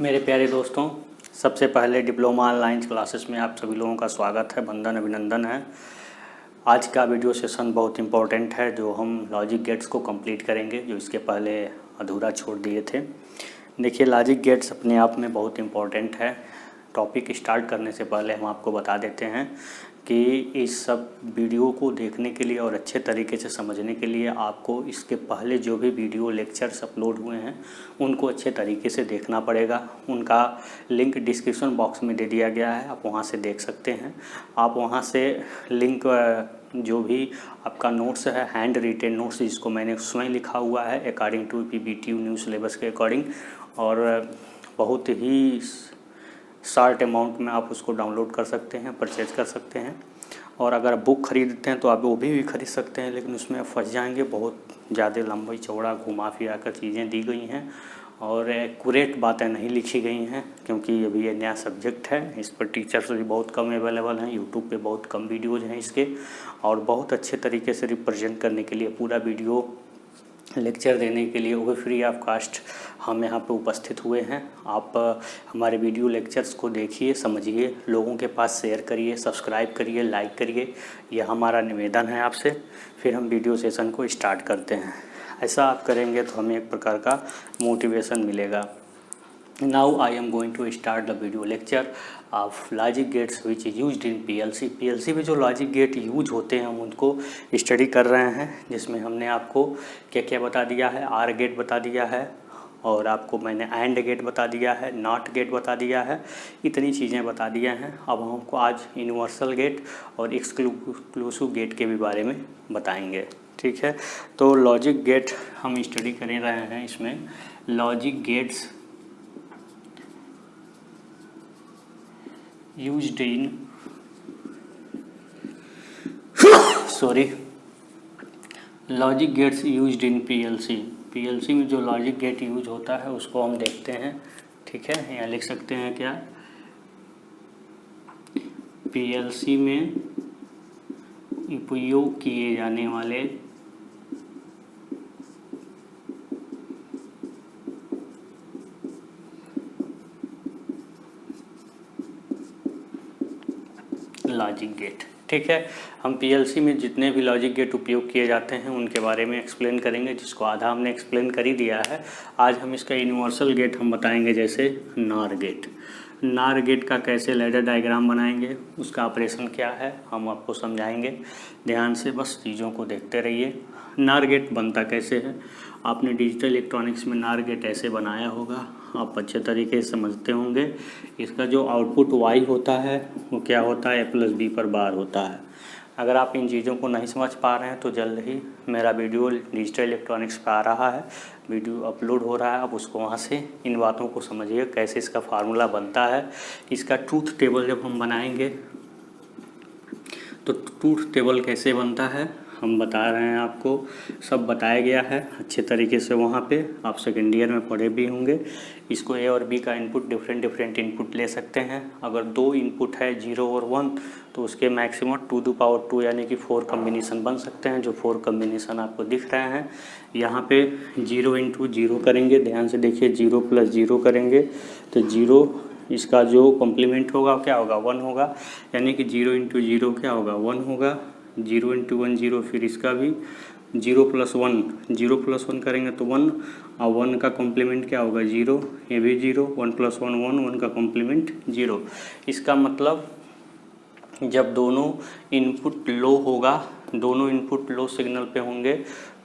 मेरे प्यारे दोस्तों, सबसे पहले डिप्लोमा ऑनलाइन क्लासेस में आप सभी लोगों का स्वागत है, वंदन अभिनंदन है। आज का वीडियो सेशन बहुत इम्पोर्टेंट है, जो हम लॉजिक गेट्स को कंप्लीट करेंगे, जो इसके पहले अधूरा छोड़ दिए थे। देखिए, लॉजिक गेट्स अपने आप में बहुत इम्पोर्टेंट है। टॉपिक स्टार्ट करने से पहले हम आपको बता देते हैं कि इस सब वीडियो को देखने के लिए और अच्छे तरीके से समझने के लिए आपको इसके पहले जो भी वीडियो लेक्चर्स अपलोड हुए हैं उनको अच्छे तरीके से देखना पड़ेगा। उनका लिंक डिस्क्रिप्शन बॉक्स में दे दिया गया है, आप वहां से देख सकते हैं। आप वहां से लिंक जो भी आपका नोट्स है, हैंड रिटेन नोट्स, जिसको मैंने स्वयं लिखा हुआ है according to PBTU new syllabus के अकॉर्डिंग, और बहुत ही शार्ट अमाउंट में आप उसको डाउनलोड कर सकते हैं, परचेज कर सकते हैं। और अगर बुक खरीदते हैं तो आप वो भी खरीद सकते हैं, लेकिन उसमें फंस जाएंगे। बहुत ज़्यादा लंबी चौड़ा घुमा फिरा कर चीज़ें दी गई हैं और एक्यूरेट बातें नहीं लिखी गई हैं, क्योंकि अभी ये नया सब्जेक्ट है। इस पर टीचर्स भी बहुत कम अवेलेबल हैं, यूट्यूब पे बहुत कम वीडियोज़ हैं इसके, और बहुत अच्छे तरीके से रिप्रेजेंट करने के लिए पूरा वीडियो लेक्चर देने के लिए वो फ्री ऑफ कास्ट हम यहाँ पे उपस्थित हुए हैं। आप हमारे वीडियो लेक्चर्स को देखिए, समझिए, लोगों के पास शेयर करिए, सब्सक्राइब करिए, लाइक करिए, यह हमारा निवेदन है आपसे। फिर हम वीडियो सेशन को स्टार्ट करते हैं। ऐसा आप करेंगे तो हमें एक प्रकार का मोटिवेशन मिलेगा। Now I am going to start the video lecture of logic gates which is used in PLC। PLC में जो लॉजिक गेट यूज होते हैं हम उनको स्टडी कर रहे हैं, जिसमें हमने आपको क्या क्या बता दिया है। आर गेट बता दिया है, और आपको मैंने एंड गेट बता दिया है, नॉट गेट बता दिया है, इतनी चीज़ें बता दिया हैं। अब हमको आज यूनिवर्सल गेट और एक्सक्लूसिव गेट के भी बारे में बताएंगे, ठीक है। तो लॉजिक गेट हम स्टडी कर रहे हैं। इसमें logic gates used in logic gates used in PLC में जो लॉजिक गेट यूज होता है उसको हम देखते हैं, ठीक है। यहाँ लिख सकते हैं क्या, PLC में उपयोग किए जाने वाले लॉजिक गेट, ठीक है। हम PLC में जितने भी लॉजिक गेट उपयोग किए जाते हैं उनके बारे में एक्सप्लेन करेंगे, जिसको आधा हमने एक्सप्लेन कर ही दिया है। आज हम इसका यूनिवर्सल गेट हम बताएंगे, जैसे नार गेट। नार गेट का कैसे लैडर डायग्राम बनाएंगे, उसका ऑपरेशन क्या है, हम आपको समझाएंगे। ध्यान से बस चीज़ों को देखते रहिए। नार गेट बनता कैसे है, आपने डिजिटल इलेक्ट्रॉनिक्स में नार गेट ऐसे बनाया होगा, आप अच्छे तरीके से समझते होंगे। इसका जो आउटपुट Y होता है वो क्या होता है, A+B पर बार होता है। अगर आप इन चीज़ों को नहीं समझ पा रहे हैं तो जल्द ही मेरा वीडियो डिजिटल इलेक्ट्रॉनिक्स पे आ रहा है, वीडियो अपलोड हो रहा है, आप उसको वहाँ से इन बातों को समझिए, कैसे इसका फार्मूला बनता है। इसका ट्रूथ टेबल जब हम बनाएंगे तो ट्रूथ टेबल कैसे बनता है हम बता रहे हैं आपको, सब बताया गया है अच्छे तरीके से। वहाँ पे आप सेकेंड ईयर में पढ़े भी होंगे। इसको A और B का इनपुट डिफरेंट इनपुट ले सकते हैं। अगर 2 इनपुट है 0 और 1 तो उसके मैक्सिमम 2⁻² यानी कि 4 कम्बिनेशन बन सकते हैं, जो 4 कम्बिनेशन आपको दिख रहे हैं। यहाँ पे 0 × 0 करेंगे, ध्यान से देखिए, 0 + 0 करेंगे तो 0 इसका जो कॉम्प्लीमेंट होगा क्या होगा, 1 होगा, यानी कि 0 × 0 क्या होगा, 1 होगा। 0 × 1 0, फिर इसका भी 0 + 1 करेंगे तो 1, और 1 का कॉम्प्लीमेंट क्या होगा, 0, ये भी 0, 1 + 1 1, 1 का कॉम्प्लीमेंट 0। इसका मतलब जब दोनों इनपुट लो होगा, दोनों इनपुट लो सिग्नल पे होंगे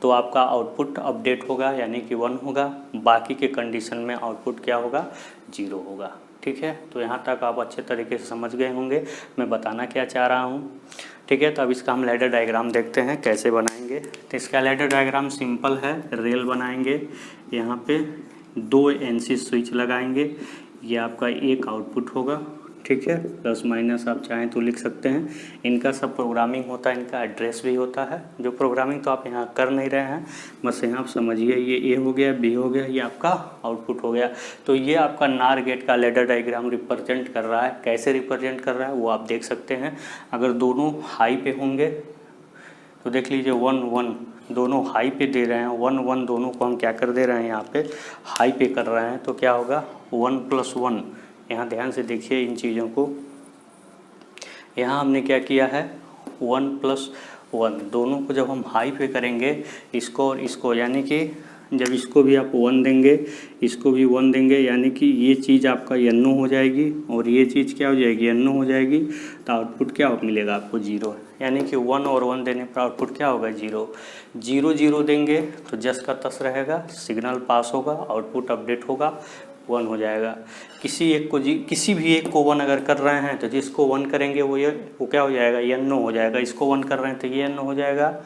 तो आपका आउटपुट अपडेट होगा, यानी कि 1 होगा। बाकी के कंडीशन में आउटपुट क्या होगा, 0 होगा, ठीक है। तो यहाँ तक आप अच्छे तरीके से समझ गए होंगे मैं बताना क्या चाह रहा हूँ, ठीक है। तो अब इसका हम लैडर डायग्राम देखते हैं कैसे बनाएंगे। तो इसका लैडर डायग्राम सिंपल है, रेल बनाएंगे, यहाँ पे 2 NC स्विच लगाएंगे, ये आपका एक आउटपुट होगा, ठीक है। प्लस माइनस आप चाहें तो लिख सकते हैं। इनका सब प्रोग्रामिंग होता है, इनका एड्रेस भी होता है। जो प्रोग्रामिंग तो आप यहाँ कर नहीं रहे हैं, बस यहाँ आप समझिए, ये A हो गया, B हो गया, ये आपका आउटपुट हो गया। तो ये आपका नार गेट का लैडर डायग्राम रिप्रेजेंट कर रहा है। कैसे रिप्रेजेंट कर रहा है वो आप देख सकते हैं। अगर दोनों हाई पे होंगे तो देख लीजिए 1 1, दोनों हाई पे दे रहे हैं, 1 1 दोनों को हम क्या कर दे रहे हैं, यहाँ पे हाई पे कर रहे हैं, तो क्या होगा 1 + 1। यहाँ ध्यान से देखिए इन चीज़ों को, यहाँ हमने क्या किया है 1 + 1, दोनों को जब हम हाई पे करेंगे इसको और इसको, यानी कि जब इसको भी आप 1 देंगे इसको भी 1 देंगे, यानी कि ये चीज़ आपका NO हो जाएगी और ये चीज़ क्या हो जाएगी NO हो जाएगी, तो आउटपुट क्या मिलेगा आपको 0। यानी कि 1 और 1 देने पर आउटपुट क्या होगा 0। 0 0 देंगे तो जस का तस रहेगा, सिग्नल पास होगा, आउटपुट अपडेट होगा, 1 हो जाएगा। किसी भी एक को 1 अगर कर रहे हैं तो जिसको 1 करेंगे वो क्या हो जाएगा NO हो जाएगा। इसको 1 कर रहे हैं तो ये NO हो जाएगा,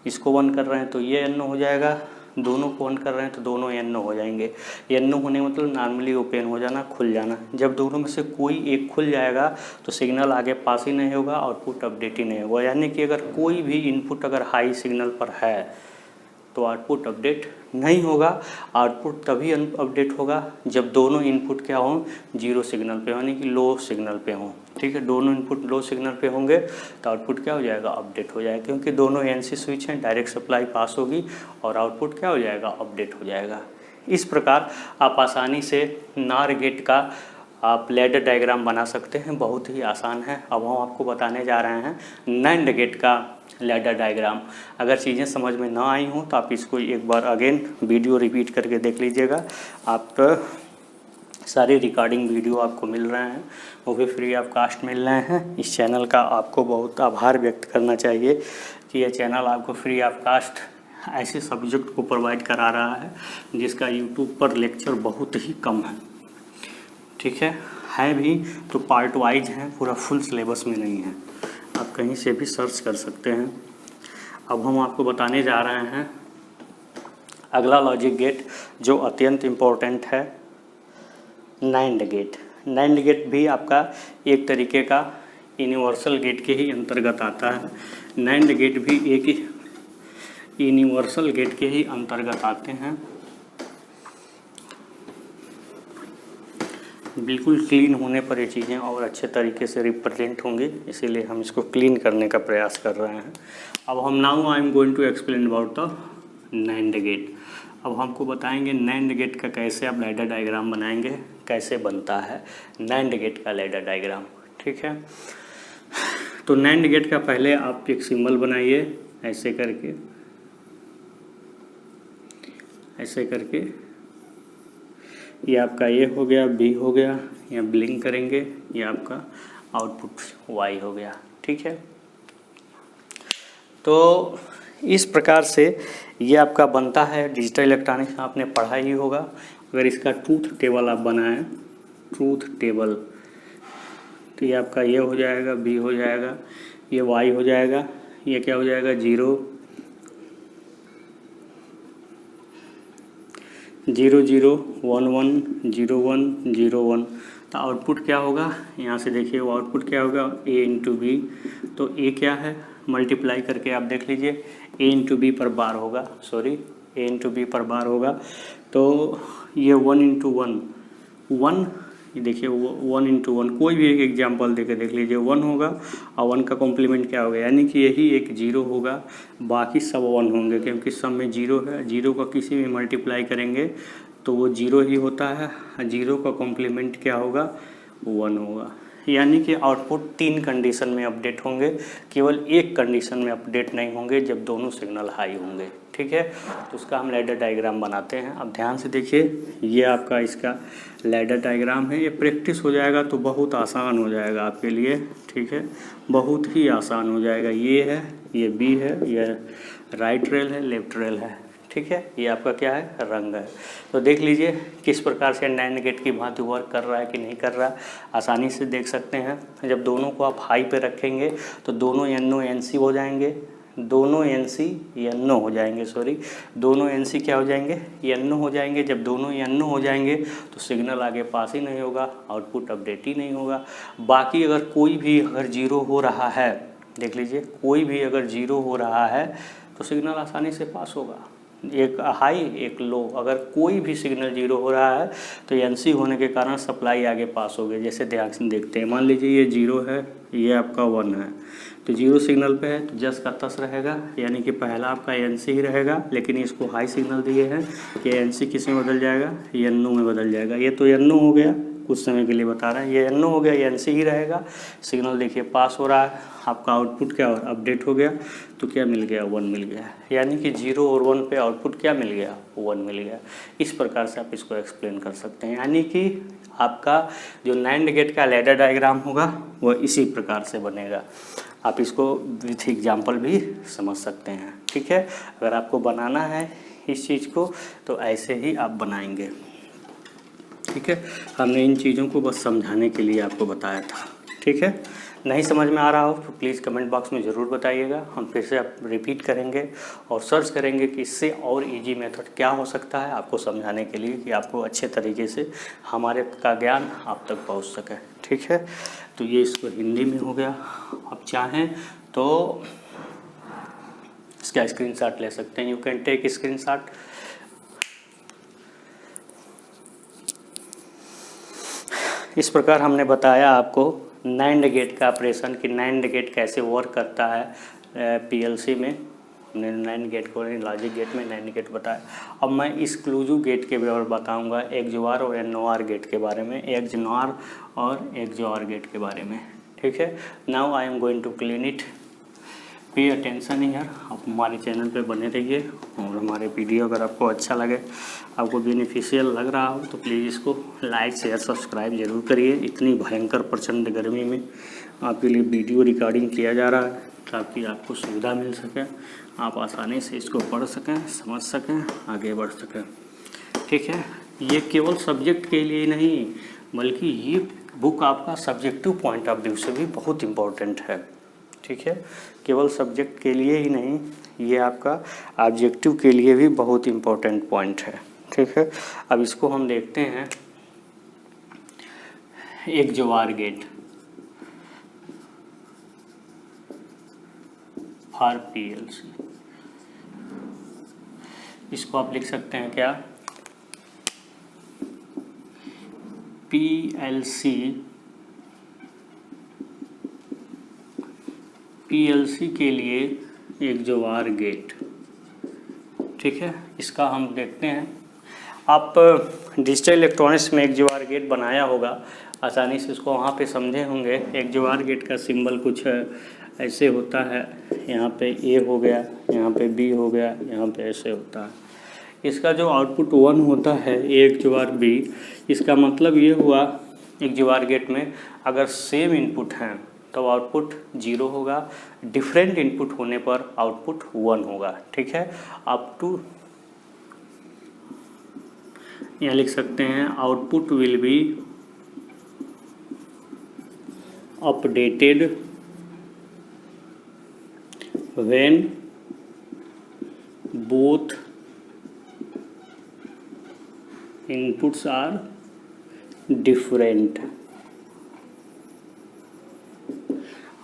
इसको 1 कर रहे हैं तो ये NO हो जाएगा, दोनों को 1 कर रहे हैं तो दोनों NO हो जाएंगे। NO होने मतलब नॉर्मली ओपन हो जाना, खुल जाना। जब दोनों में से कोई एक खुल जाएगा तो सिग्नल आगे पास ही नहीं होगा, आउटपुट अपडेट ही नहीं होगा। यानी कि अगर कोई भी इनपुट अगर हाई सिग्नल पर है तो आउटपुट अपडेट नहीं होगा। आउटपुट तभी अपडेट होगा जब दोनों इनपुट क्या हों 0 सिग्नल पे, यानी कि लो सिग्नल पे हों। ठीक है, दोनों इनपुट लो सिग्नल पे होंगे तो आउटपुट क्या हो जाएगा अपडेट हो जाएगा, क्योंकि दोनों NC स्विच हैं, डायरेक्ट सप्लाई पास होगी और आउटपुट क्या हो जाएगा अपडेट हो जाएगा। इस प्रकार आप आसानी से NOR गेट का आप लैडर डायग्राम बना सकते हैं, बहुत ही आसान है। अब हम आपको बताने जा रहे हैं NAND गेट का लैडर डायग्राम। अगर चीज़ें समझ में ना आई हों तो आप इसको एक बार अगेन वीडियो रिपीट करके देख लीजिएगा। आप सारे रिकॉर्डिंग वीडियो आपको मिल रहे हैं, वो भी फ्री ऑफ कास्ट मिल रहे हैं। इस चैनल का आपको बहुत आभार व्यक्त करना चाहिए कि यह चैनल आपको फ्री ऑफ कास्ट ऐसे सब्जेक्ट को प्रोवाइड करा रहा है जिसका यूट्यूब पर लेक्चर बहुत ही कम है। ठीक है भी तो पार्ट वाइज हैं, पूरा फुल सिलेबस में नहीं है, आप कहीं से भी सर्च कर सकते हैं। अब हम आपको बताने जा रहे हैं अगला लॉजिक गेट जो अत्यंत इम्पोर्टेंट है, NAND गेट। NAND गेट भी आपका एक तरीके का यूनिवर्सल गेट के ही अंतर्गत आता है। NAND गेट भी एक यूनिवर्सल गेट के ही अंतर्गत आते हैं। बिल्कुल क्लीन होने पर ये चीज़ें और अच्छे तरीके से रिप्रेजेंट होंगी, इसीलिए हम इसको क्लीन करने का प्रयास कर रहे हैं। अब हम now I am going to explain about the NAND gate. अब हमको बताएंगे NAND गेट का कैसे आप लैडर डायग्राम बनाएंगे, कैसे बनता है NAND गेट का लैडर डायग्राम। ठीक है, तो NAND गेट का पहले आप एक सिंबल बनाइए ऐसे करके, ऐसे करके। ये आपका ए हो गया, बी हो गया, या ब्लिंक करेंगे, ये आपका आउटपुट वाई हो गया। ठीक है, तो इस प्रकार से ये आपका बनता है। डिजिटल इलेक्ट्रॉनिक्स आपने पढ़ा ही होगा। अगर इसका ट्रूथ टेबल आप बनाएं, ट्रूथ टेबल, तो ये आपका ये हो जाएगा, बी हो जाएगा, ये वाई हो जाएगा, ये क्या हो जाएगा 0 0 0 1 1 0 1 0 1। तो आउटपुट क्या होगा, यहाँ से देखिए वो आउटपुट क्या होगा A × B। तो A क्या है, मल्टीप्लाई करके आप देख लीजिए, A × B पर बार होगा, सॉरी A × B पर बार होगा। तो ये 1 × 1 1, ये देखिए 1 × 1, कोई भी एक एग्जाम्पल देके देख लीजिए, 1 होगा और 1 का कॉम्प्लीमेंट क्या होगा, यानी कि यही एक 0 होगा, बाकी सब 1 होंगे, क्योंकि सब में 0 है। 0 का किसी भी मल्टीप्लाई करेंगे तो वो 0 ही होता है, 0 का कॉम्प्लीमेंट क्या होगा 1 होगा। यानी कि आउटपुट 3 कंडीशन में अपडेट होंगे, केवल एक कंडीशन में अपडेट नहीं होंगे, जब दोनों सिग्नल हाई होंगे। ठीक है, तो उसका हम लैडर डायग्राम बनाते हैं। अब ध्यान से देखिए, ये आपका इसका लैडर डायग्राम है। ये प्रैक्टिस हो जाएगा तो बहुत आसान हो जाएगा आपके लिए। ठीक है, बहुत ही आसान हो जाएगा। ये है, ये बी है, ये राइट रेल है, लेफ्ट रेल है। ठीक है, ये आपका क्या है, रंग है। तो देख लीजिए किस प्रकार से NAND गेट की भांति वर्क कर रहा है कि नहीं कर रहा, आसानी से देख सकते हैं। जब दोनों को आप हाई पे रखेंगे तो दोनों NO NC हो जाएंगे, दोनों NC NO हो जाएंगे, सॉरी दोनों NC क्या हो जाएंगे, NO हो जाएंगे। जब दोनों NO हो जाएंगे तो सिग्नल आगे पास ही नहीं होगा, आउटपुट अपडेट ही नहीं होगा। बाकी अगर कोई भी अगर 0 हो रहा है, देख लीजिए कोई भी अगर 0 हो रहा है तो सिग्नल आसानी से पास होगा। एक हाई एक लो। अगर कोई भी सिग्नल जीरो हो रहा है तो एनसी होने के कारण सप्लाई आगे पास हो गई। जैसे ध्यान से देखते हैं, मान लीजिए ये जीरो है, ये आपका 1 है, तो जीरो सिग्नल पे है तो जस का तस रहेगा, यानी कि पहला आपका एनसी ही रहेगा। लेकिन इसको हाई सिग्नल दिए हैं कि एनसी किस में बदल जाएगा, एनओ में बदल जाएगा। ये तो एनओ हो गया, कुछ समय के लिए बता रहा है, ये एनओ हो गया, ये एनसी ही रहेगा। सिग्नल देखिए पास हो रहा है, आपका आउटपुट क्या अपडेट हो गया, तो क्या मिल गया, 1 मिल गया। यानी कि 0 और 1 पे आउटपुट क्या मिल गया, 1 मिल गया। इस प्रकार से आप इसको एक्सप्लेन कर सकते हैं। यानी कि आपका जो NAND गेट का लैडर डायग्राम होगा वो इसी प्रकार से बनेगा। आप इसको विथ एग्जाम्पल भी समझ सकते हैं। ठीक है, अगर आपको बनाना है इस चीज़ को तो ऐसे ही आप बनाएंगे। ठीक है, हमने इन चीज़ों को बस समझाने के लिए आपको बताया था। ठीक है, नहीं समझ में आ रहा हो तो प्लीज़ कमेंट बॉक्स में ज़रूर बताइएगा। हम फिर से आप रिपीट करेंगे और सर्च करेंगे कि इससे और इजी मेथड क्या हो सकता है आपको समझाने के लिए, कि आपको अच्छे तरीके से हमारे का ज्ञान आप तक पहुंच सके। ठीक है, तो ये इसको हिंदी में हो गया। आप चाहें तो इसका स्क्रीनशॉट ले सकते हैं, यू कैन टेक स्क्रीनशॉट। इस प्रकार हमने बताया आपको NAND गेट का ऑपरेशन, कि NAND गेट कैसे वर्क करता है PLC में। हमने NAND गेट को, लॉजिक गेट में NAND गेट बताया। अब मैं एक्सक्लूसिव गेट के बारे में बताऊंगा, XOR और NOR गेट के बारे में, XNOR और XOR गेट के बारे में। ठीक है, now I am going to clean it, pay attention here. आप हमारे चैनल पे बने रहिए और हमारे वीडियो अगर आपको अच्छा लगे, आपको बेनिफिशियल लग रहा हो तो प्लीज़ इसको लाइक शेयर सब्सक्राइब जरूर करिए। इतनी भयंकर प्रचंड गर्मी में आपके लिए वीडियो रिकॉर्डिंग किया जा रहा है ताकि आपको सुविधा मिल सके, आप आसानी से इसको पढ़ सकें, समझ सकें, आगे बढ़ सकें। ठीक है, ये केवल सब्जेक्ट के लिए नहीं बल्कि ये बुक आपका सब्जेक्टिव पॉइंट ऑफ व्यू से भी बहुत इम्पोर्टेंट है। ठीक है, केवल सब्जेक्ट के लिए ही नहीं, ये आपका ऑब्जेक्टिव के लिए भी बहुत इम्पोर्टेंट पॉइंट है। ठीक है, अब इसको हम देखते हैं XOR गेट फॉर PLC। इसको आप लिख सकते हैं क्या, PLC के लिए XOR गेट। ठीक है, इसका हम देखते हैं। आप डिजिटल इलेक्ट्रॉनिक्स में XOR गेट बनाया होगा, आसानी से इसको वहाँ पे समझे होंगे। XOR गेट का सिंबल कुछ ऐसे होता है, यहाँ पे A हो गया, यहाँ पे B हो गया, यहाँ पे ऐसे होता है। इसका जो आउटपुट 1 होता है A XOR B, इसका मतलब ये हुआ XOR गेट में अगर सेम इनपुट हैं तो आउटपुट 0 होगा, डिफरेंट इनपुट होने पर आउटपुट 1 होगा। ठीक है, अप टू यहाँ लिख सकते हैं output will be updated when both inputs are different.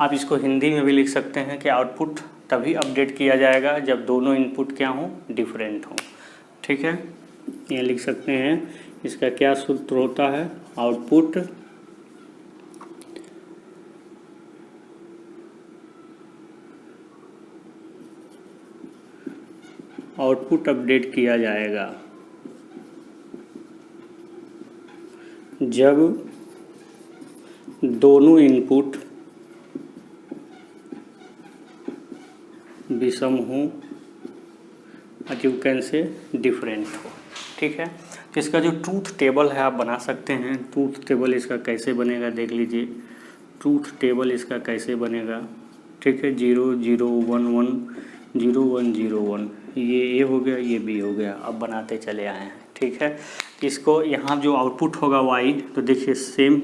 आप इसको हिंदी में भी लिख सकते हैं कि आउटपुट तभी अपडेट किया जाएगा जब दोनों इनपुट क्या हों, डिफरेंट हों। ठीक है, ये लिख सकते हैं, इसका क्या सूत्र होता है, आउटपुट अपडेट किया जाएगा जब दोनों इनपुट विषम हो, यू कैन से डिफरेंट हो। ठीक है, तो इसका जो ट्रूथ टेबल है आप बना सकते हैं। ट्रूथ टेबल इसका कैसे बनेगा देख लीजिए, ट्रूथ टेबल इसका कैसे बनेगा। ठीक है, 0 0 1 1 0 1 0 1, ये A हो गया, ये B हो गया। अब बनाते चले आए हैं। ठीक है, इसको यहाँ जो आउटपुट होगा Y, तो देखिए सेम,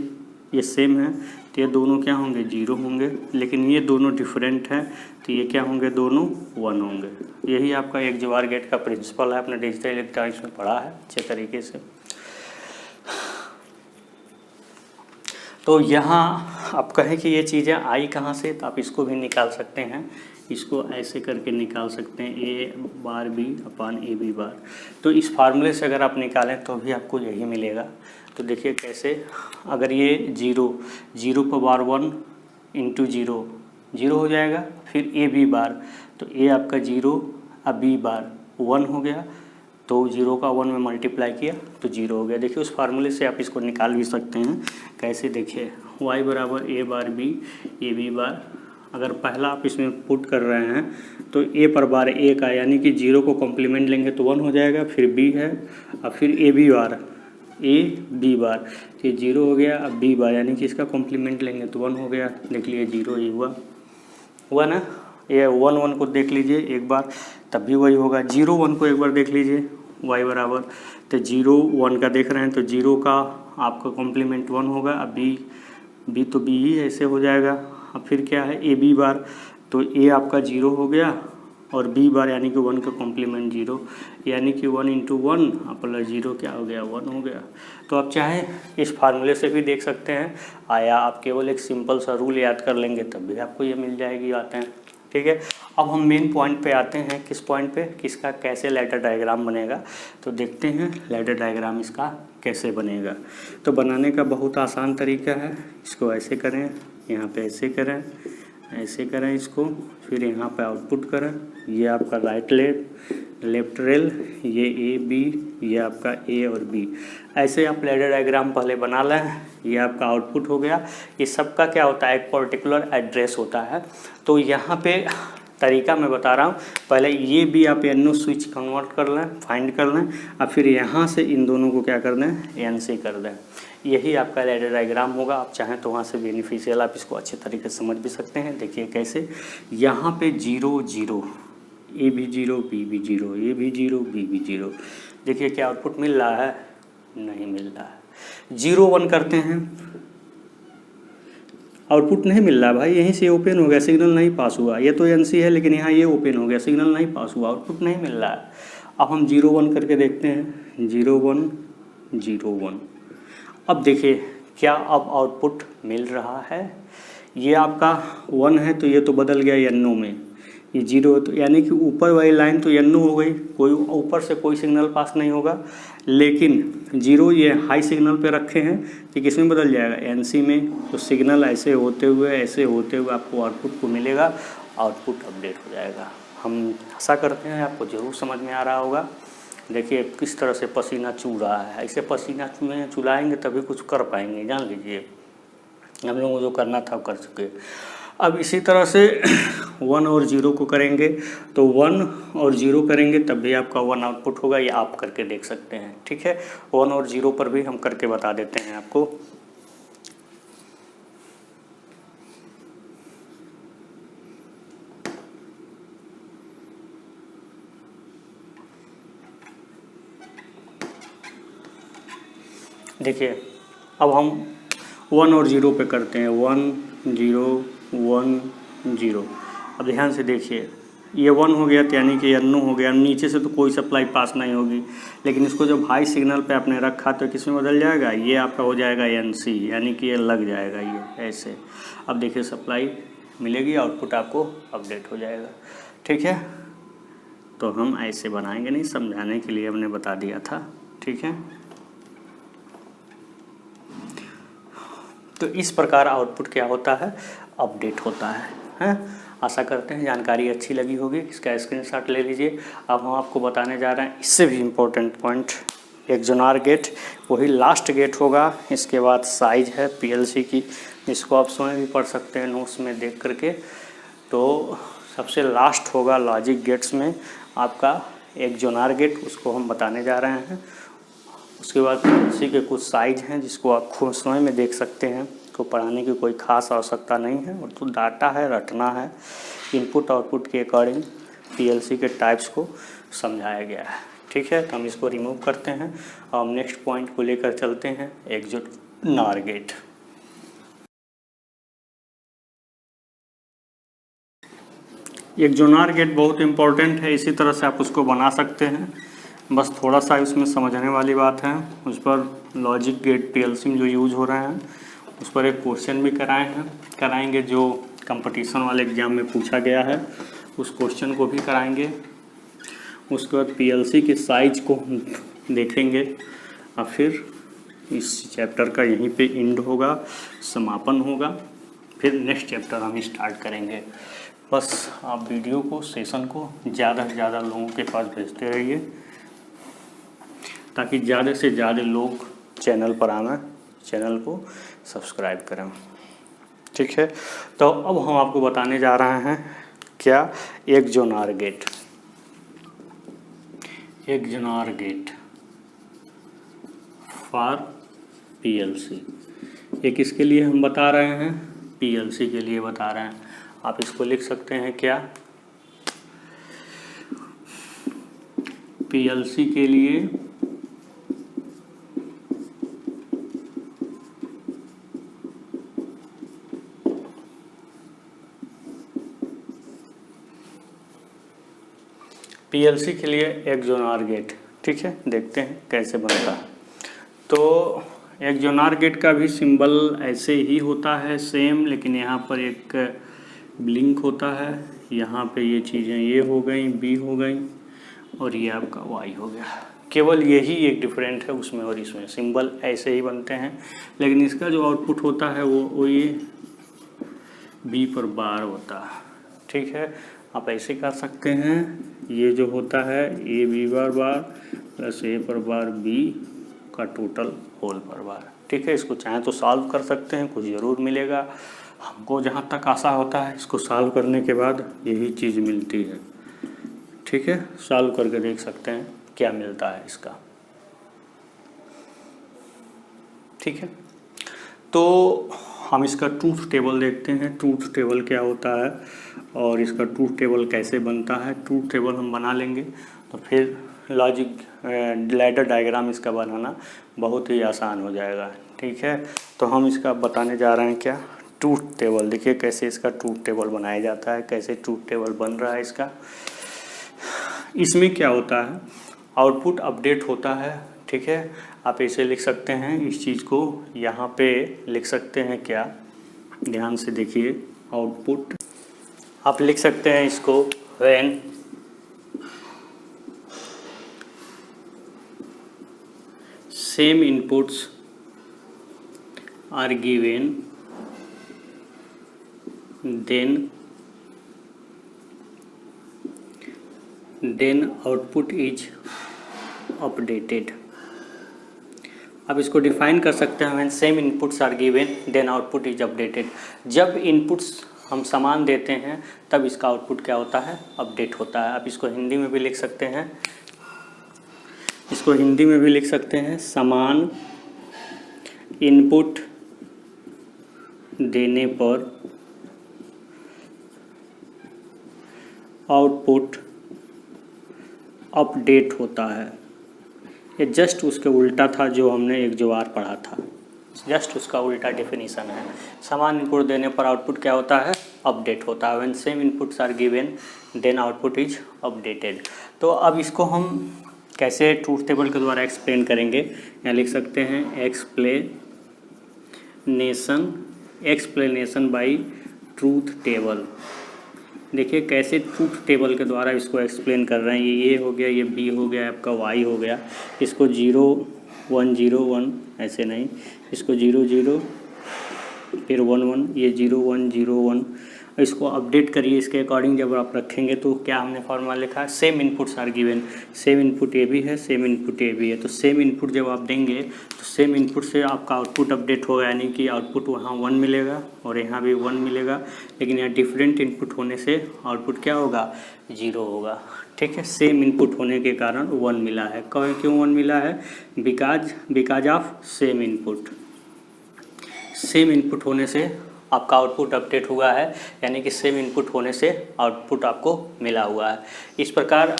ये सेम है तो ये दोनों क्या होंगे, 0 होंगे। लेकिन ये दोनों डिफरेंट हैं तो ये क्या होंगे, दोनों 1 होंगे। यही आपका XOR गेट का प्रिंसिपल है, आपने डिजिटल इलेक्ट्रॉनिक्स में पढ़ा है अच्छे तरीके से। तो यहाँ आप कहें कि ये चीज़ें आई कहाँ से, तो आप इसको भी निकाल सकते हैं। इसको ऐसे करके निकाल सकते हैं, ए बार B upon A B bar. तो इस फार्मूले से अगर आप निकालें तो भी आपको यही मिलेगा। तो देखिए कैसे, अगर ये जीरो पर बार 1 इंटू जीरो हो जाएगा, फिर ए बी बार, तो ए आपका 0 अब बी बार 1 हो गया, तो 0 का 1 में मल्टीप्लाई किया तो 0 हो गया। देखिए उस फार्मूले से आप इसको निकाल भी सकते हैं। कैसे, देखिए y बराबर ए बार बी ए बी बार, अगर पहला आप इसमें पुट कर रहे हैं तो ए पर बार ए का, यानी कि 0 को कॉम्प्लीमेंट लेंगे तो 1 हो जाएगा, फिर बी है, और फिर A B bar A B bar, ये 0 हो गया, अब बी बार यानी कि इसका कॉम्प्लीमेंट लेंगे तो 1 हो गया। देख लीजिए 0 ही हुआ ना। ये 1 को देख लीजिए एक बार, तब भी वही होगा। 0 1 को एक बार देख लीजिए, y बराबर, तो 0 1 का देख रहे हैं तो 0 का आपका कॉम्प्लीमेंट 1 होगा, अब बी तो बी ही ऐसे हो जाएगा। अब फिर क्या है, ए बी बार, तो ए आपका 0 हो गया और बी बार यानी कि 1 का कॉम्प्लीमेंट 0, यानी कि 1 इंटू 1 प्लस 0 क्या हो गया, 1 हो गया। तो आप चाहें इस फार्मूले से भी देख सकते हैं, आया आप केवल एक सिंपल सा रूल याद कर लेंगे तब भी आपको ये मिल जाएगी बातें। ठीक है, अब हम मेन पॉइंट पे आते हैं। किस पॉइंट पे, किसका कैसे लेटर डायग्राम बनेगा, तो देखते हैं लेटर डायग्राम इसका कैसे बनेगा। तो बनाने का बहुत आसान तरीका है, इसको ऐसे करें, यहाँ पे ऐसे करें, ऐसे करें इसको, फिर यहाँ पे आउटपुट करें, ये आपका राइट लेफ्ट रेल, ये ए बी, ये आपका ए और बी, ऐसे आप लेटर डायग्राम पहले बना लें। ये आपका आउटपुट हो गया। ये सबका क्या होता है, एक पर्टिकुलर एड्रेस होता है। तो यहाँ पे तरीका मैं बता रहा हूँ, पहले ये भी आप NO स्विच कन्वर्ट कर लें, फाइंड कर लें, और फिर यहाँ से इन दोनों को क्या कर दें, NC कर दें। यही आपका लेटर डायग्राम होगा। आप चाहें तो वहाँ से बेनिफिशियल आप इसको अच्छे तरीके से समझ भी सकते हैं। देखिए कैसे, यहाँ पे 0 0, ए भी 0 बी भी 0, ए भी 0 बी भी 0। देखिए क्या आउटपुट मिल रहा है, नहीं मिल रहा है। 0 1 करते हैं, आउटपुट नहीं मिल रहा भाई, यहीं से ओपन हो गया, सिग्नल नहीं पास हुआ। ये तो NC है लेकिन यहाँ ये ओपन हो गया, सिग्नल नहीं पास हुआ, आउटपुट नहीं मिल रहा है। अब हम 0 1 करके देखते हैं, 0 1 0 1। अब देखिए क्या अब आउटपुट मिल रहा है। ये आपका 1 है तो ये तो बदल गया NO में, ये 0 तो यानी कि ऊपर वाली लाइन तो NO हो गई, कोई ऊपर से कोई सिग्नल पास नहीं होगा। लेकिन 0 ये हाई सिग्नल पे रखे हैं तो किस में बदल जाएगा, NC में। तो सिग्नल ऐसे होते हुए आपको आउटपुट को मिलेगा, आउटपुट अपडेट हो जाएगा। हम आशा करते हैं आपको ज़रूर समझ में आ रहा होगा। देखिए किस तरह से पसीना चू रहा है, ऐसे पसीना चुलाएंगे तभी कुछ कर पाएंगे, जान लीजिए। हम लोगों को जो करना था कर चुके। अब इसी तरह से 1 और 0 को करेंगे, तो 1 और 0 करेंगे तब भी आपका 1 आउटपुट होगा, ये आप करके देख सकते हैं। ठीक है, 1 और 0 पर भी हम करके बता देते हैं आपको। देखिए अब हम 1 और 0 पे करते हैं, 1 0 1 0। अब ध्यान से देखिए, ये 1 हो गया तो यानी कि NO हो गया, नीचे से तो कोई सप्लाई पास नहीं होगी। लेकिन इसको जब हाई सिग्नल पे आपने रखा तो किस में बदल जाएगा, ये आपका हो जाएगा NC, यानी कि ये लग जाएगा ये ऐसे। अब देखिए सप्लाई मिलेगी, आउटपुट आपको अपडेट हो जाएगा। ठीक है, तो हम ऐसे बनाएंगे नहीं, समझाने के लिए हमने बता दिया था। ठीक है, तो इस प्रकार आउटपुट क्या होता है, अपडेट होता है, हैं? आशा करते हैं जानकारी अच्छी लगी होगी। इसका स्क्रीनशॉट ले लीजिए। अब हम आपको बताने जा रहे हैं इससे भी इम्पोर्टेंट पॉइंट, एक जोनार गेट, वही लास्ट गेट होगा। इसके बाद साइज है PLC की, इसको आप स्वयं भी पढ़ सकते हैं नोट्स में देख करके। तो सबसे लास्ट होगा लॉजिक गेट्स में आपका एक जोनार गेट, उसको हम बताने जा रहे हैं। उसके बाद PLC के कुछ साइज हैं जिसको आप खुद स्वयं में देख सकते हैं, को पढ़ाने की कोई खास आवश्यकता नहीं है। और तो डाटा है, रटना है, इनपुट आउटपुट के अकॉर्डिंग PLC के टाइप्स को समझाया गया है। ठीक है, तो हम इसको रिमूव करते हैं और हम नेक्स्ट पॉइंट को लेकर चलते हैं, एक जोनार गेट। एक जोनार गेट बहुत इम्पोर्टेंट है, इसी तरह से आप उसको बना सकते हैं। बस थोड़ा सा इसमें समझने वाली बात है। उस पर लॉजिक गेट PLC में जो यूज़ हो रहे हैं उस पर एक क्वेश्चन भी कराएंगे जो कंपटीशन वाले एग्ज़ाम में पूछा गया है। उस क्वेश्चन को भी कराएंगे। उसके बाद पीएलसी के साइज को देखेंगे और फिर इस चैप्टर का यहीं पे एंड होगा, समापन होगा। फिर नेक्स्ट चैप्टर हम स्टार्ट करेंगे। बस आप वीडियो को, सेशन को ज़्यादा से ज़्यादा लोगों के पास भेजते रहिए ताकि ज़्यादा से ज़्यादा लोग चैनल पर आना, चैनल को सब्सक्राइब करें। ठीक है, तो अब हम आपको बताने जा रहे हैं क्या, एक जोनार गेट। एक जोनार गेट फॉर पीएलसी। ये किसके लिए हम बता रहे हैं? पीएलसी के लिए बता रहे हैं। आप इसको लिख सकते हैं क्या, पीएलसी के लिए पीएलसी के लिए एक जोनार गेट। ठीक है, देखते हैं कैसे बनता है। तो एक जोनार गेट का भी सिंबल ऐसे ही होता है सेम, लेकिन यहाँ पर एक ब्लिंक होता है। यहाँ पे ये चीज़ें ये हो गई, बी हो गई, और ये आपका वाई हो गया। केवल यही एक डिफरेंट है उसमें और इसमें। सिंबल ऐसे ही बनते हैं, लेकिन इसका जो आउटपुट होता है वो ये बी पर बार होता है। ठीक है, आप ऐसे कर सकते हैं। ये जो होता है A B bar bar plus ए पर बार बी का टोटल होल पर बार। ठीक है, इसको चाहे तो सॉल्व कर सकते हैं, कुछ ज़रूर मिलेगा। हमको जहाँ तक आशा होता है इसको सॉल्व करने के बाद यही चीज़ मिलती है। ठीक है, सॉल्व करके देख सकते हैं क्या मिलता है इसका। ठीक है, तो हम इसका ट्रूथ टेबल देखते हैं। ट्रूथ टेबल क्या होता है और इसका ट्रूथ टेबल कैसे बनता है। ट्रूथ टेबल हम बना लेंगे तो फिर लॉजिक लैडर डायग्राम इसका बनाना बहुत ही आसान हो जाएगा। ठीक है, तो हम इसका बताने जा रहे हैं क्या, ट्रूथ टेबल। देखिए कैसे इसका ट्रूथ टेबल बनाया जाता है, कैसे ट्रूथ टेबल बन रहा है इसका। इसमें क्या होता है, आउटपुट अपडेट होता है। ठीक है, आप ऐसे लिख सकते हैं इस चीज़ को, यहाँ पे लिख सकते हैं क्या, ध्यान से देखिए। आउटपुट आप लिख सकते हैं इसको, when same inputs are given then output is updated। अब इसको डिफाइन कर सकते हैं, when same inputs are given then output is updated। जब इनपुट्स हम समान देते हैं तब इसका आउटपुट क्या होता है, अपडेट होता है। आप इसको हिंदी में भी लिख सकते हैं, इसको हिंदी में भी लिख सकते हैं, समान इनपुट देने पर आउटपुट अपडेट होता है। ये जस्ट उसके उल्टा था जो हमने एक जोआर पढ़ा था, जस्ट उसका उल्टा डेफिनेशन है। समान इनपुट देने पर आउटपुट क्या होता है, अपडेट होता है। When same inputs are given then output is updated. तो अब इसको हम कैसे ट्रूथ टेबल के द्वारा एक्सप्लेन करेंगे, यहाँ लिख सकते हैं एक्सप्लेनेशन बाय ट्रूथ टेबल। देखिए कैसे ट्रूथ टेबल के द्वारा इसको एक्सप्लेन कर रहे हैं। ये हो गया, ये बी हो गया, आपका वाई हो गया। इसको 0 1 0 1 ऐसे नहीं, इसको 0 0 फिर 1 1, ये 0 1 0 1। इसको अपडेट करिए इसके अकॉर्डिंग। जब आप रखेंगे तो क्या हमने फॉर्मूला लिखा है, same inputs are given. Same input A भी है, सेम इनपुट ए भी है। तो सेम इनपुट जब आप देंगे तो सेम इनपुट से आपका आउटपुट अपडेट होगा, यानी कि आउटपुट वहाँ 1 मिलेगा और यहाँ भी 1 मिलेगा। लेकिन यहाँ डिफरेंट इनपुट होने से आउटपुट क्या होगा, 0 होगा। ठीक है, सेम इनपुट होने के कारण 1 मिला है। क्यों 1 मिला है, because of same input. Same input होने से आपका आउटपुट अपडेट हुआ है, यानी कि सेम इनपुट होने से आउटपुट आपको मिला हुआ है। इस प्रकार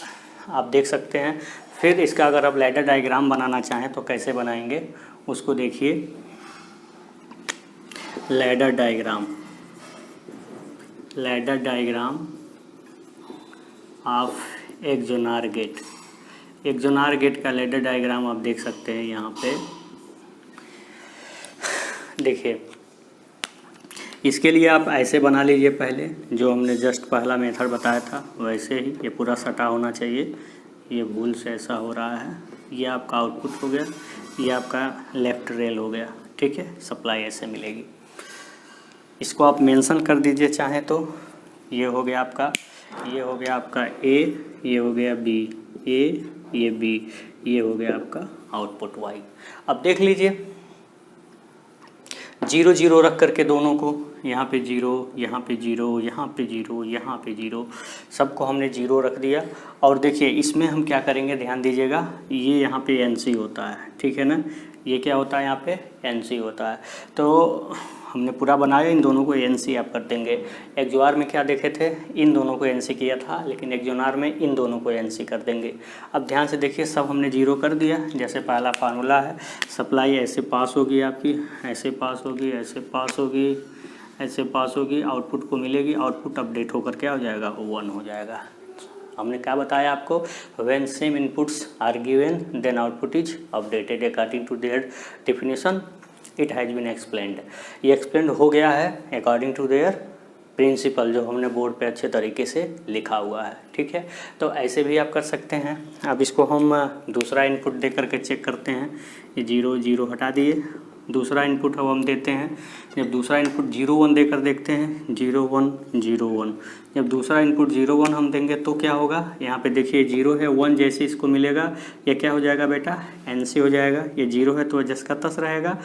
आप देख सकते हैं। फिर इसका अगर आप लैडर डायग्राम बनाना चाहें तो कैसे बनाएंगे उसको देखिए। लैडर डायग्राम ऑफ एक जोनार गेट। एक जोनार गेट का लैडर डायग्राम आप देख सकते हैं। यहाँ पे देखिए, इसके लिए आप ऐसे बना लीजिए, पहले जो हमने जस्ट पहला मेथड बताया था वैसे ही ये पूरा सटा होना चाहिए। ये भूल से ऐसा हो रहा है। ये आपका आउटपुट हो गया, ये आपका लेफ़्ट रेल हो गया, ठीक है। सप्लाई ऐसे मिलेगी। इसको आप मेंशन कर दीजिए चाहे तो। ये हो गया आपका, ये हो गया आपका ए, ये हो गया बी, ए, ये बी, ये हो गया आपका आउटपुट वाई। अब देख लीजिए 0 0 रख करके दोनों को, यहाँ पे 0, यहाँ पे 0, यहाँ पे 0, यहाँ पे 0, सबको हमने 0 रख दिया। और देखिए इसमें हम क्या करेंगे, ध्यान दीजिएगा, ये यहाँ पे NC होता है, ठीक है ना। ये क्या होता है, यहाँ पे NC होता है। तो हमने पूरा बनाया, इन दोनों को NC आप कर देंगे। एक्सओआर में क्या देखे थे, इन दोनों को NC किया था, लेकिन एक्सओआर में इन दोनों को NC कर देंगे। अब ध्यान से देखिए, सब हमने 0 कर दिया। जैसे पहला फार्मूला है, सप्लाई ऐसे पास होगी आपकी, ऐसे पास होगी, ऐसे पास होगी, ऐसे पास होगी, आउटपुट को मिलेगी। आउटपुट अपडेट होकर क्या हो जाएगा, 1 हो जाएगा। हमने क्या बताया आपको, when same inputs are given then output is updated according to their definition, it has been explained. ये एक्सप्लेंड हो गया है अकॉर्डिंग टू देयर प्रिंसिपल, जो हमने बोर्ड पे अच्छे तरीके से लिखा हुआ है, ठीक है। तो ऐसे भी आप कर सकते हैं। अब इसको हम दूसरा इनपुट दे करके चेक करते हैं। ये 0 0 हटा दिए, दूसरा इनपुट अब हम देते हैं। जब दूसरा इनपुट 0 1 देकर देखते हैं, 0 1 0 1, जब दूसरा इनपुट 0 1 हम देंगे तो क्या होगा, यहाँ पे देखिए 0 है, 1 जैसे इसको मिलेगा, ये क्या हो जाएगा बेटा, NC हो जाएगा। ये 0 है तो जस का तस रहेगा,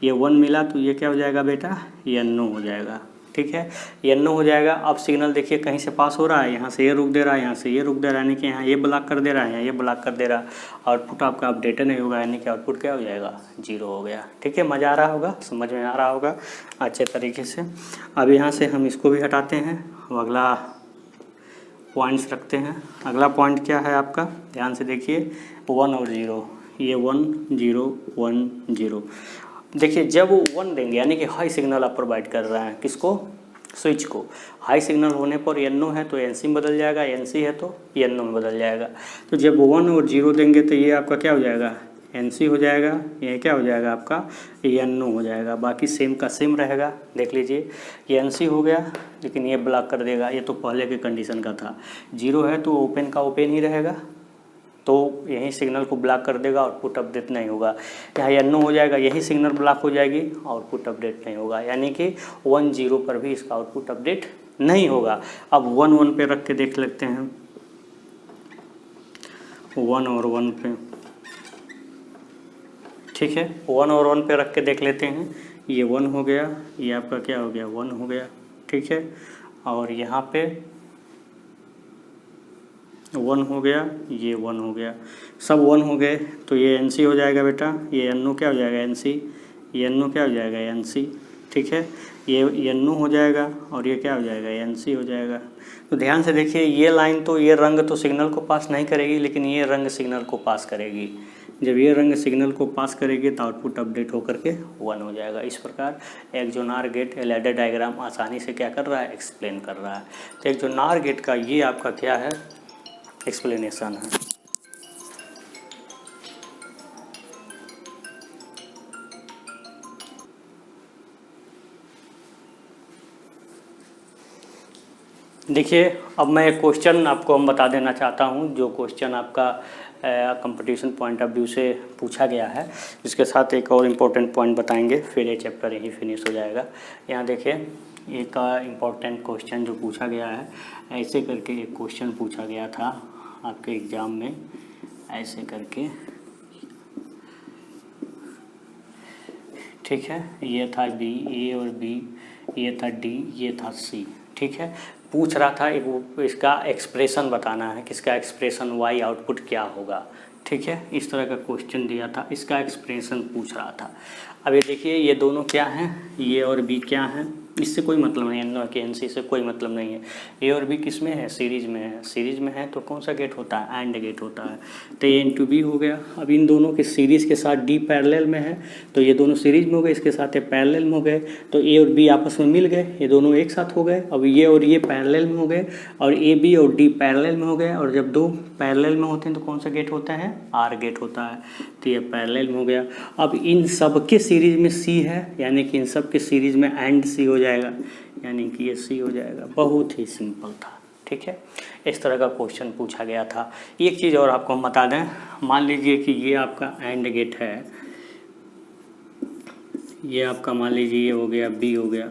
ये 1 मिला तो ये क्या हो जाएगा बेटा, ये NO हो जाएगा, ठीक है। ये NO हो जाएगा। अब सिग्नल देखिए कहीं से पास हो रहा है, यहाँ से ये रुक दे रहा है, यहाँ से ये रुक दे रहा है, यानी कि यहाँ ये ब्लॉक कर दे रहा है, यहाँ ये ब्लॉक कर दे रहा है। आउटपुट आपका अपडेट नहीं होगा, यानी कि आउटपुट क्या हो जाएगा, 0 हो गया, ठीक है। मज़ा आ रहा होगा, समझ में आ रहा होगा अच्छे तरीके से। अब यहाँ से हम इसको भी हटाते हैं, अगला पॉइंट्स रखते हैं। अगला पॉइंट क्या है आपका, ध्यान से देखिए, 1 और 0, ये 1 0 1 0। देखिए जब 1 देंगे यानी कि हाई सिग्नल आप प्रोवाइड कर रहे हैं, किसको, स्विच को। हाई सिग्नल होने पर NO है तो NC में बदल जाएगा, NC है तो NO में बदल जाएगा। तो जब 1 और 0 देंगे तो ये आपका क्या हो जाएगा, NC हो जाएगा, ये क्या हो जाएगा आपका, NO हो जाएगा। बाकी सेम का सेम रहेगा। देख लीजिए ये NC हो गया, लेकिन ये ब्लॉक कर देगा, ये तो पहले के कंडीशन का था। 0 है तो ओपन का ओपन ही रहेगा, तो यही सिग्नल को ब्लॉक कर देगा, आउटपुट अपडेट नहीं होगा। यहाँ NO हो जाएगा, यही सिग्नल ब्लॉक हो जाएगी, आउटपुट अपडेट नहीं होगा, यानी कि 1 0 पर भी इसका आउटपुट अपडेट नहीं होगा। अब 1 1 पे रख के देख लेते हैं, 1 और 1 पे, ठीक है। 1 और 1 पे रख के देख लेते हैं। ये 1 हो गया, ये आपका क्या हो गया, 1 हो गया, ठीक है। और यहाँ पे 1 हो गया, ये 1 हो गया, सब 1 हो गए तो ये NC हो जाएगा बेटा। ये NO क्या हो जाएगा, NC, ये NO क्या हो जाएगा, NC, ठीक है। ये NO हो जाएगा और ये क्या हो जाएगा, NC हो जाएगा। तो ध्यान से देखिए, ये लाइन तो, ये रंग तो सिग्नल को पास नहीं करेगी, लेकिन ये रंग सिग्नल को पास करेगी। जब ये रंग सिग्नल को पास करेगी तो आउटपुट अपडेट होकर के 1 हो जाएगा। इस प्रकार एक जो नार गेट लैडर डायग्राम आसानी से क्या कर रहा है, एक्सप्लेन कर रहा है। तो एक जो नार गेट का ये आपका क्या है, एक्सप्लेनेशन है। देखिए अब मैं एक क्वेश्चन आपको हम बता देना चाहता हूँ, जो क्वेश्चन आपका कंपटीशन पॉइंट ऑफ व्यू से पूछा गया है। इसके साथ एक और इम्पोर्टेंट पॉइंट बताएंगे, फिर ये चैप्टर यहीं फिनिश हो जाएगा। यहाँ देखिए एक इम्पोर्टेंट क्वेश्चन जो पूछा गया है, ऐसे करके एक क्वेश्चन पूछा गया था आपके एग्ज़ाम में, ऐसे करके, ठीक है। ये था B, A और B, ये था D, ये था C, ठीक है। पूछ रहा था एक इसका एक्सप्रेशन बताना है, किसका एक्सप्रेशन, Y आउटपुट क्या होगा, ठीक है। इस तरह का क्वेश्चन दिया था, इसका एक्सप्रेशन पूछ रहा था। अब ये देखिए ये दोनों क्या हैं, ये और B क्या हैं, इससे कोई मतलब नहीं है, NO के NC से कोई मतलब नहीं है। A और B किस में है, सीरीज में है। सीरीज में है तो कौन सा गेट होता है, AND गेट होता है। तो ये इनटू B हो गया। अब इन दोनों के सीरीज के साथ D पैरेलल में है, तो ये दोनों सीरीज में हो गए, इसके साथ ये पैरेलल में हो गए, तो A और B आपस में मिल गए, ये दोनों एक साथ हो गए। अब ये और ये पैरेलल में हो गए, और AB और D पैरेलल में हो गए, और जब दो पैरेलल में होते हैं तो कौन सा गेट होता है, R गेट होता है। तो ये पैरेलल में हो गया। अब इन सब के सीरीज में C है, यानी कि इन सब के सीरीज में AND C हो जाएगा, यानी कि ये सी हो जाएगा। बहुत ही सिंपल था, ठीक है। इस तरह का क्वेश्चन पूछा गया था। एक चीज़ और आपको हम बता दें, मान लीजिए कि ये आपका एंड गेट है, ये आपका मान लीजिए ये हो गया, बी हो गया,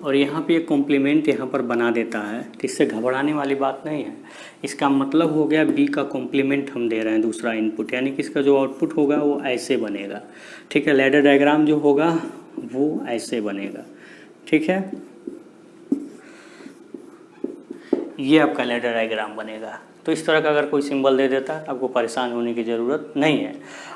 और यहाँ पे एक कॉम्प्लीमेंट यहाँ पर बना देता है, तो इससे घबराने वाली बात नहीं है। इसका मतलब हो गया बी का कॉम्प्लीमेंट हम दे रहे हैं दूसरा इनपुट, यानी कि इसका जो आउटपुट होगा वो ऐसे बनेगा, ठीक है। लैडर डायग्राम जो होगा वो ऐसे बनेगा, ठीक है। ये आपका लैडर डायग्राम बनेगा। तो इस तरह का अगर कोई सिंबल दे देता है आपको परेशान होने की ज़रूरत नहीं है।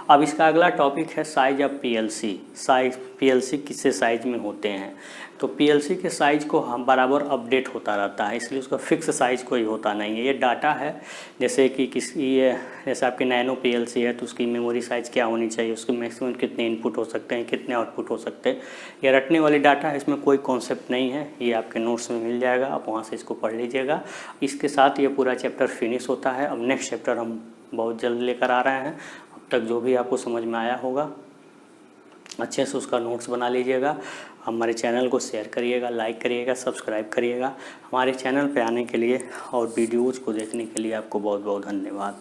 अब इसका अगला टॉपिक है size of PLC. Size PLC किससे साइज में होते हैं, तो पीएलसी के साइज़ को हम बराबर अपडेट होता रहता है, इसलिए उसका फिक्स साइज़ कोई होता नहीं है। ये डाटा है, जैसे कि जैसे आपके नैनो पीएलसी है तो उसकी मेमोरी साइज़ क्या होनी चाहिए, उसके मैक्सिमम कितने इनपुट हो सकते हैं, कितने आउटपुट हो सकते हैं, ये रटने वाली डाटा है, इसमें कोई कॉन्सेप्ट नहीं है। ये आपके नोट्स में मिल जाएगा, आप वहाँ से इसको पढ़ लीजिएगा। इसके साथ ये पूरा चैप्टर फिनिश होता है। अब नेक्स्ट चैप्टर हम बहुत जल्द लेकर आ रहे हैं। अब तक जो भी आपको समझ में आया होगा अच्छे से उसका नोट्स बना लीजिएगा। हमारे चैनल को शेयर करिएगा, लाइक करिएगा, सब्सक्राइब करिएगा। हमारे चैनल पे आने के लिए और वीडियोज़ को देखने के लिए आपको बहुत बहुत धन्यवाद।